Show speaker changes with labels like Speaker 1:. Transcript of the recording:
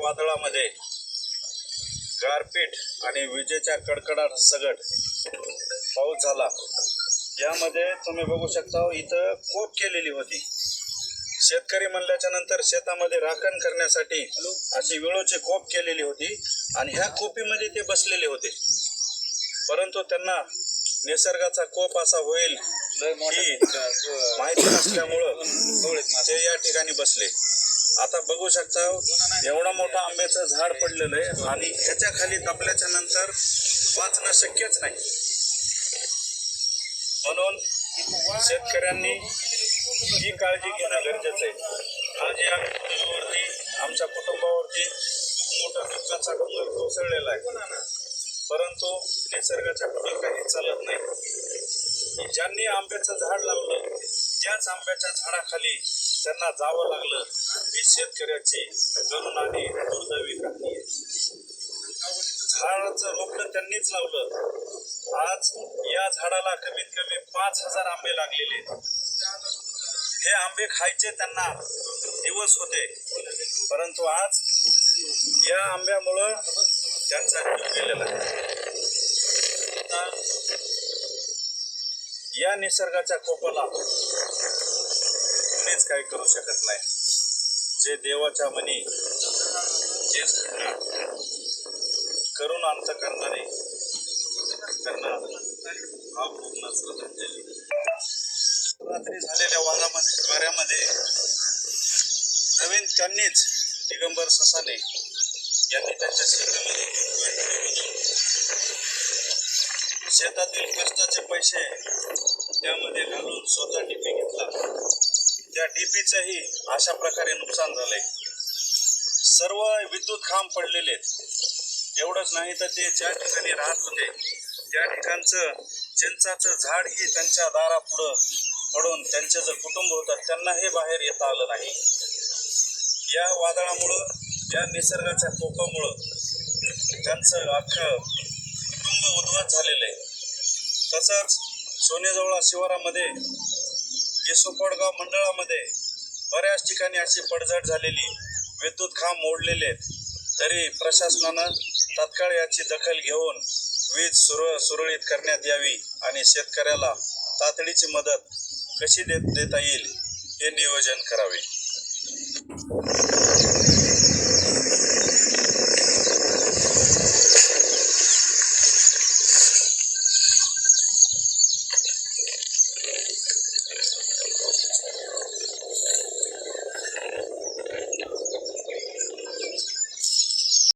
Speaker 1: वादळामध्ये गारपीट आणि विजेच्या कडकडाट सगट पाऊस झाला। यामध्ये तुम्ही बघू शकता इथं कोप केलेली होती। शेतकरी म्हणल्याच्या नंतर शेतामध्ये राखण करण्यासाठी अशी विळूची कोप केलेली होती आणि ह्या कोपीमध्ये ते बसलेले होते, परंतु त्यांना निसर्गाचा कोप असा होईल ही माहिती नसल्यामुळं ते या ठिकाणी बसले। आता बघू शकता एवढा मोठा आंब्याचं झाड पडलेलं आहे आणि ह्याच्या खाली दबल्याच्या नंतर वाचणं शक्यच नाही। म्हणून शेतकऱ्यांनी ही काळजी घेणं गरजेचं आहे। आज या कुटुंबावरती, आमच्या कुटुंबावरती मोठा दुःखाचा डोंगर कोसळलेला आहे, परंतु निसर्गाच्या पुढे काही चालत नाही। ज्यांनी आंब्याचं झाड लावलं त्याच आंब्याच्या झाडाखाली त्यांना जावं लागलं, ही शेतकऱ्याची करुण आणि दुर्दैवी कहाणी आहे। झाडाचं रोपण त्यांनीच लावलं। आज या झाडाला कमीत कमी 5000 आंबे लागलेले आहेत। हे आंबे खायचे त्यांना दिवस होते, परंतु आज या आंब्यामुळं त्यांचा जीव गेलेला आहे। या निसर्गाच्या कोपाला कोणीच काही करू शकत नाही। जे देवाच्या मनी जे करून अंत करणारे त्यांना पूर्ण श्रद्धांजली। रात्री झालेल्या वाऱ्यामध्ये नवीन त्यांनीच दिगंबर ससाने यांनी त्यांच्या शेतातील कष्टाचे पैसे त्यामध्ये घालून स्वतः डीपी घेतला। त्या डीपीचंही अशा प्रकारे नुकसान झालंय। सर्व विद्युत खांब पडलेले आहेत। एवढंच नाही तर ते ज्या ठिकाणी राहत होते त्या ठिकाणचं चिंचाचं झाडही त्यांच्या दारापुढं पडून त्यांचे जे कुटुंब होतं त्यांनाही बाहेर येता आलं नाही। या वादळामुळं, या निसर्गाच्या कोपामुळं त्यांचं अख्खं कुटुंब उद्ध्वस्त झालेलं आहे। तसंच सोनेजवळा शिवारामध्ये येसोपडगाव मंडळामध्ये बऱ्याच ठिकाणी अशी पडझड झालेली, विद्युत खांब मोडलेले आहेत, तरी प्रशासनानं तात्काळ याची दखल घेऊन वीज सुरळीत करण्यात यावी आणि शेतकऱ्याला तातडीची मदत कशी देता येईल हे नियोजन करावे।